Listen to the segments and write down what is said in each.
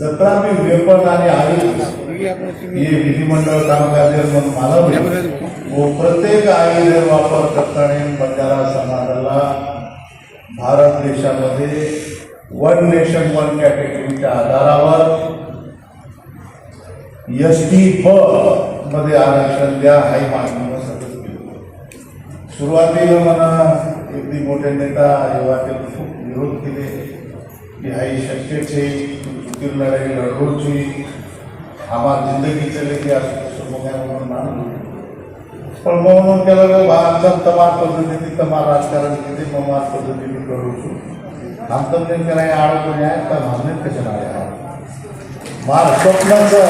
जत्रा मी वेपन आणि आई ये विधिमंडळ कामकाज म्हणून मानव वो प्रत्येक आयुधे वापर करताना बंजारा समाजाला भारत देशामध्ये वन नेशन वन कॅटेगरीच्या आधारावर एसटी ब मध्ये आरक्षण द्या हाही मागणी सतत केली। सुरुवातीला मला अगदी मोठे नेता युवातील खूप विरोध केले की हाई शक्य छे चुकीर लढाई लढवची आम्हाला जिंदगी चले की असं म्हणून मानलं पण म्हणून केलं आमच्या तमार पद्धतीने तमार राजकारण केले ममार पद्धतीने करू आमचं करायला आडवून आहे तर मागणीत कशाला आहे मार स्वप्नाचं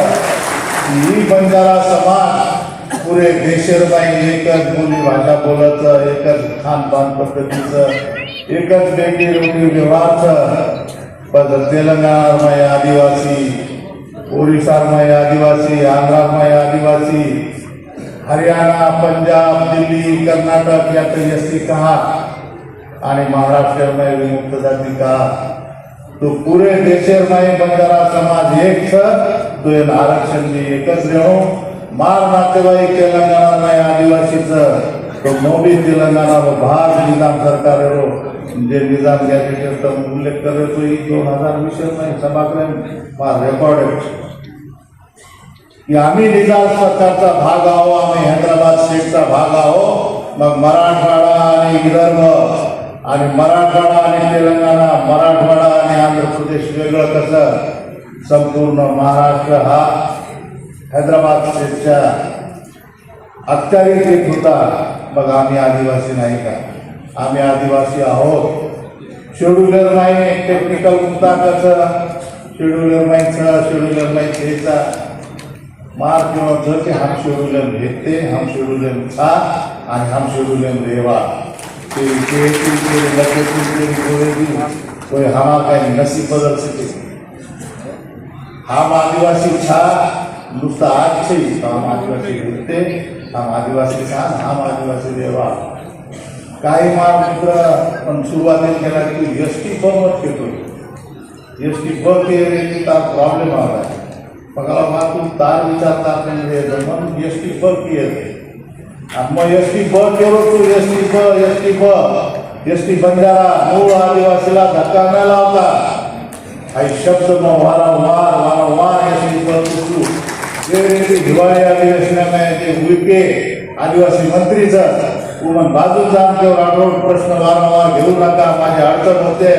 ही बंजारा समाज पुरे देशभरात एकच बोली भाषा बोलायचं एकच खानपान पद्धतीचं एकच बेटी रोटी व्यवहारचं पण तेलंगणामध्ये आदिवासी ओडिशामध्ये आदिवासी आंध्रामध्ये आदिवासी हरियाणा पंजाब दिल्ली कर्नाटक या तो एसटी कहा आणि महाराष्ट्र में विमुक्त जाति का तो पूरे देश में बंजारा समाज एक तो आरक्षण में एकत्र रहो मार नातेवाई तेलंगाना में आदिवासी तो मोदी तेलंगाना में भारत निजाम सरकार जे निजाम गॅजेट उल्लेख करे तो 2020 में सभागृह मार रेकॉर्ड की आम्ही निजाम सरकारचा भाग आहो आम्ही हैदराबाद स्टेटचा भाग आहो मग मराठवाडा आणि विदर्भ आणि मराठवाडा आणि तेलंगणा मराठवाडा आणि आंध्र प्रदेश वेगळं कसं संपूर्ण महाराष्ट्र हा हैदराबाद स्टेटच्या अखत्यारीत येत होता मग आम्ही आदिवासी नाही का आम्ही आदिवासी आहोत शेड्युलर नाही टेक्निकल मुद्दा कसं शेड्युलर माहीतचा शेड्युलर माहीतचा मार किंवा जर की हम शेड्यूल भेटते हम शेड्यूल था आणि हम शेड्यूल रेवा कोई हमारा काही नसीब बदल सके हम आदिवासी था नुसता आज से हम आदिवासी भेटते हम आदिवासी था हम आदिवासी रेवा काही मार मित्र पण सुरुवातीला केला की एसटी बस घेतो एसटी बस के प्रॉब्लेम आला पगाला मातून तार विचारता म्हणजे जमन एसटी ब किए मग एसटी ब केलो तू एसटी बंजारा मूळ आदिवासीला धक्का न लावता काही शब्द मग वारंवार एसटी ब तू हिवाळी अधिवेशनामध्ये ते उइके आदिवासी मंत्रीचं उमन बाजूचा आमच्यावर आठवड प्रश्न वारंवार घेऊ नका माझे अडचण होते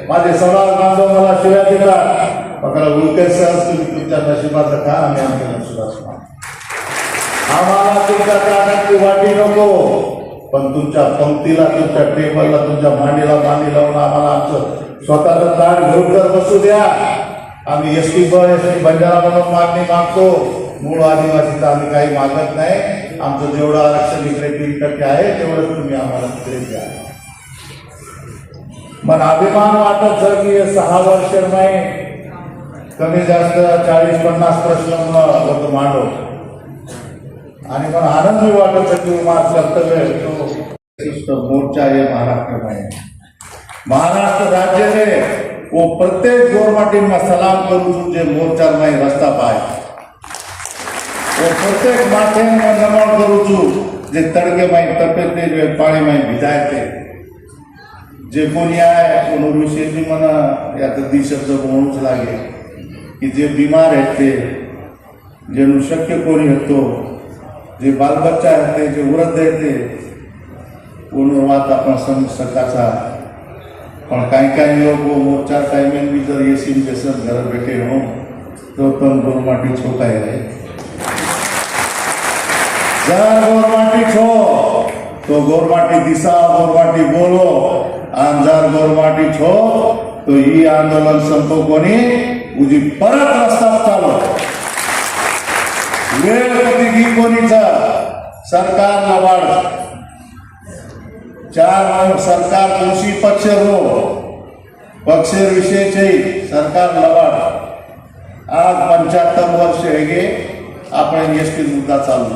माझे समाज बांधव मला शिव्या देतात मग उलकेसह तुम्ही तुमच्या नशिबाचं का आम्ही आमच्या नशिबाचं आम्हाला तुमच्या कानाची वाटी नको पण तुमच्या पंक्तीला तुमच्या टेबलला तुमच्या मांडीला मांडी लावून आम्हाला आमचं स्वतःचं ताट घेऊन तर बसू द्या आम्ही एसटी बंजारा म्हणून मागणी मागतो मूळ आदिवासीचं आम्ही काही मागत नाही आमचं जेवढं आरक्षण इकडे 3% आहे तेवढं तुम्ही आम्हाला तिकडे द्या मग अभिमान वाटत जर की 6 वर्ष नाही कमी जास्त 40-50 प्रश्न मांडव आणि मला आनंद वाटत की माझं कर्तव्य तो मोर्चा ये महाराष्ट्र में महाराष्ट्र राज्य में वो प्रत्येक गोरमाटी में सलाम करूँ जे मोर्चा में रास्ता पाए वो प्रत्येक माथे में नमन करूँ जे तड़के में तपेते जो पानी में भिजाए थे जे कोणी आहे कोणविषयी मला याचा दिशब्द म्हणूच लागे की जे बीमार आहेत ते जेणू शक्य कोणी होतो जे बालबच्चा आहेत ते जे वृद्ध आहेत ते कोण वात आपण सम सकाळचा पण काही लोक मोर्चा टाइमिंग भी जर ये सीन जैसे घर बैठे हो तो पण गोरमाटी छोटा है जर गोरमाटी छो तो गोरमाटी दिशा गोरमाटी बोलो आमदार गोरमाटी छो तो ही आंदोलन संपवणी उजी परत रस्ता चालू वेळ कधी कोणीचा सरकार लवाड 4 सरकार दोषी पक्ष हो पक्ष विषयचे सरकार लवाड आज 75 वर्ष हेगे आपण एसटी मुद्दा चालू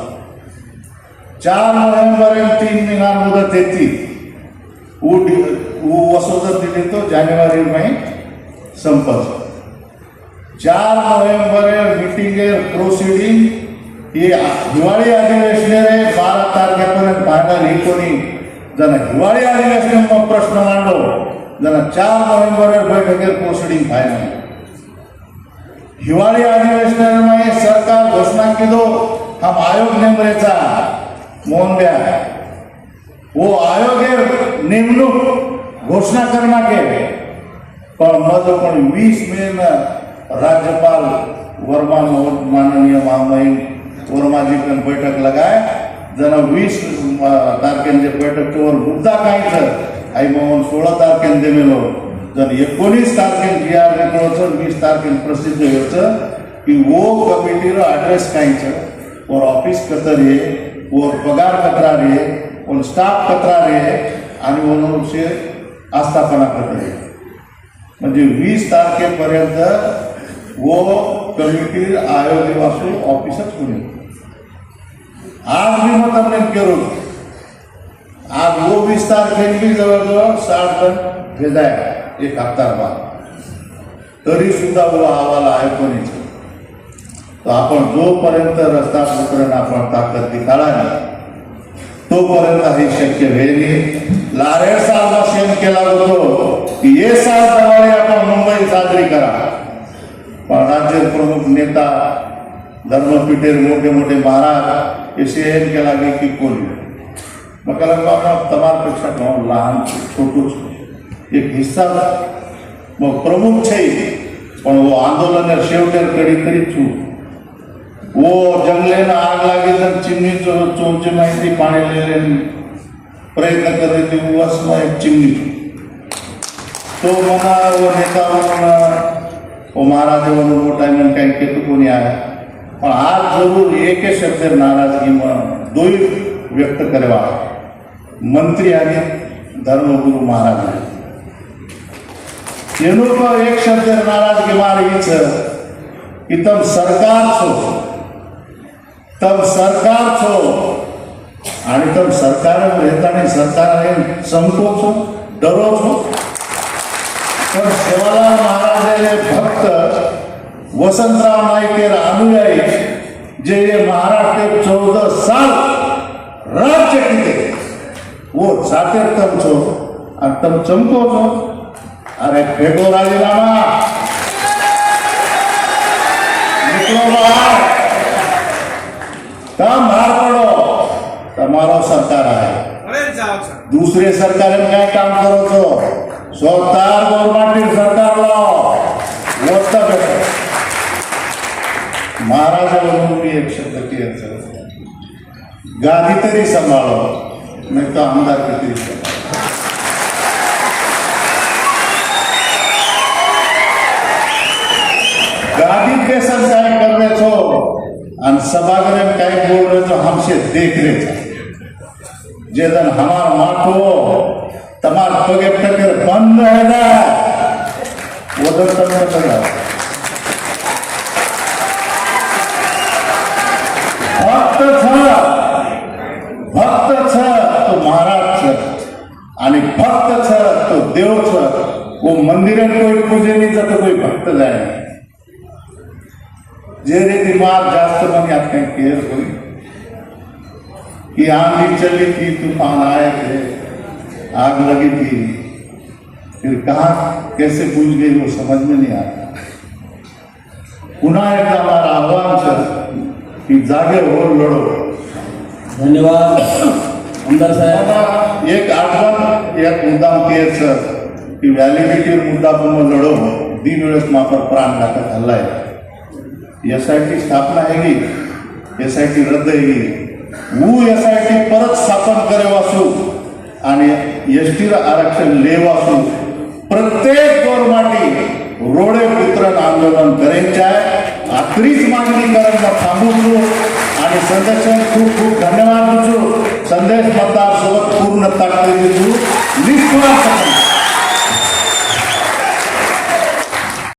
4 नोव्हेंबर 3 महिना मुदत येते वो वसोदत दिली तो जानेवारी में संपत 4 नोव्हेंबर मिटिंगेर प्रोसिडींग ही हिवाळी अधिवेशनेर 12 तारखेपर्यंत फायनल ही कोणी जण हिवाळी अधिवेशन प्रश्न मांडो जण 4 नोव्हेंबर बैठकेर प्रोसिडींग फायनल हिवाळी अधिवेशनेर में सरकार घोषणा किदो हम आयोग नेमरेचा मोहन द्या वो आयोगेर नेमणूक घोषणा करना के पण मजो पण 20 मे राज्यपाल वर्मा माननीय महामहिम वर्माजी पण बैठक लगाए जना 20 तारखेंचे बैठकीवर मुद्दा कायच आई मोहन 16 तारखेन दिलेलो जन 19 तारखेन GR निकळोचो 20 तारखेन प्रसिद्ध होयचो की वो कमिटीर एड्रेस कायच और ऑफिस कतर है और पगार कतरा रे और स्टाफ कतरा रे आणि म्हणून से आस्थापना करता है म्हणजे 20 तारखेपर्यंत वो कमिटी आयोग वाचून ऑफिसच होईल आज मी मत हमने करू आज वो 20 तारखेला भी जवळजवळ 60 जण भेजाय एक हप्ता बाद तरी सुद्धा वो अहवाल आयोगाने तो आपण जोपर्यंत रस्ता उतरण आपण ताकद दिखाला तोपर्यंत हे शक्य होईल लारेड साल मशीन केला होतो की ये साल दिवाळी आपण मुंबई साजरी करा पण राज्य प्रमुख नेता धर्मपीठेर मोठे मोठे महाराज असे केला की कोण मग तमामपेक्षा लहान छोटूच एक हिस्सा मग प्रमुख છે પણ वो आंदोलन शेवटेर कडी करी छू वो जंगले ना आग लागे तर चिमनी चोंची माहिती पाणी लेले प्रयत्न करायचे उवास में एक चिमनी तो मना वो नेता मना वो महाराज वो टाइम में कहीं के तो कोनी आया पण आज जरूर एक शब्द नाराजगी में दो व्यक्त करवा मंत्री आणि धर्मगुरु महाराज एनो पर एक शब्द नाराजगी मारी कि तब सरकार छो आणि तब सरकार रहता सरकार संकोच डरो छो पण सेवालाल महाराज भक्त वसंतराव नाईकेर अनुयायी जे महाराष्ट्र 14 साल राज्य किए वो जाते तम छो और तम चमको छो अरे फेंको राजीनामा निकलो बाहर तम बाहर पड़ो तमारो सरकार है दूसरे सरकार में क्या काम करो छो स्वतार गवर्नमेंट सरकार लो वो तक महाराजा म्हणून मी एक शब्द केला गादी तरी सांभाळो नाही तो आमदार किती गादी के संस्कार कर रहे छो और सभागृह में क्या बोल रहे छो हमसे देख रहे छो जे दिन हमार माठो तमार पगे टकर बंद है ना वो दिन तमने करा भक्त छ तो महाराज छ आणि भक्त छ तो देव छ वो मंदिर कोई पूजे नहीं जाता कोई भक्त जाए जे रीति मार जास्त मन याद कहीं केयर हुई कि आंधी चली थी तूफान आए थे आग लगी थी फिर कहाँ कैसे बुझ गई वो समझ में नहीं आता पुनः एक हमारा आह्वान छ कि जागे हो लड़ो धन्यवाद आमदार साहेब एक आठवण एक मुद्दा केर सर की व्हॅलिडिटी मुद्दा पण लढो दिन वेळेस मापर प्राण घातक हल्लाय SIT स्थापना हैगी SIT रद्द हैगी वो SIT परत स्थापन करे वासू आणि ST आरक्षण ले वासू प्रत्येक गवर्नमेंटी रोडे पुत्रण आंदोलन करायचे आहे आखरीच मागणी करायला थांबू आणि संदेशाने खूप खूप धन्यवाद देतो संदेश मतदार सोबत पूर्ण ताकदीने निस्वार्थ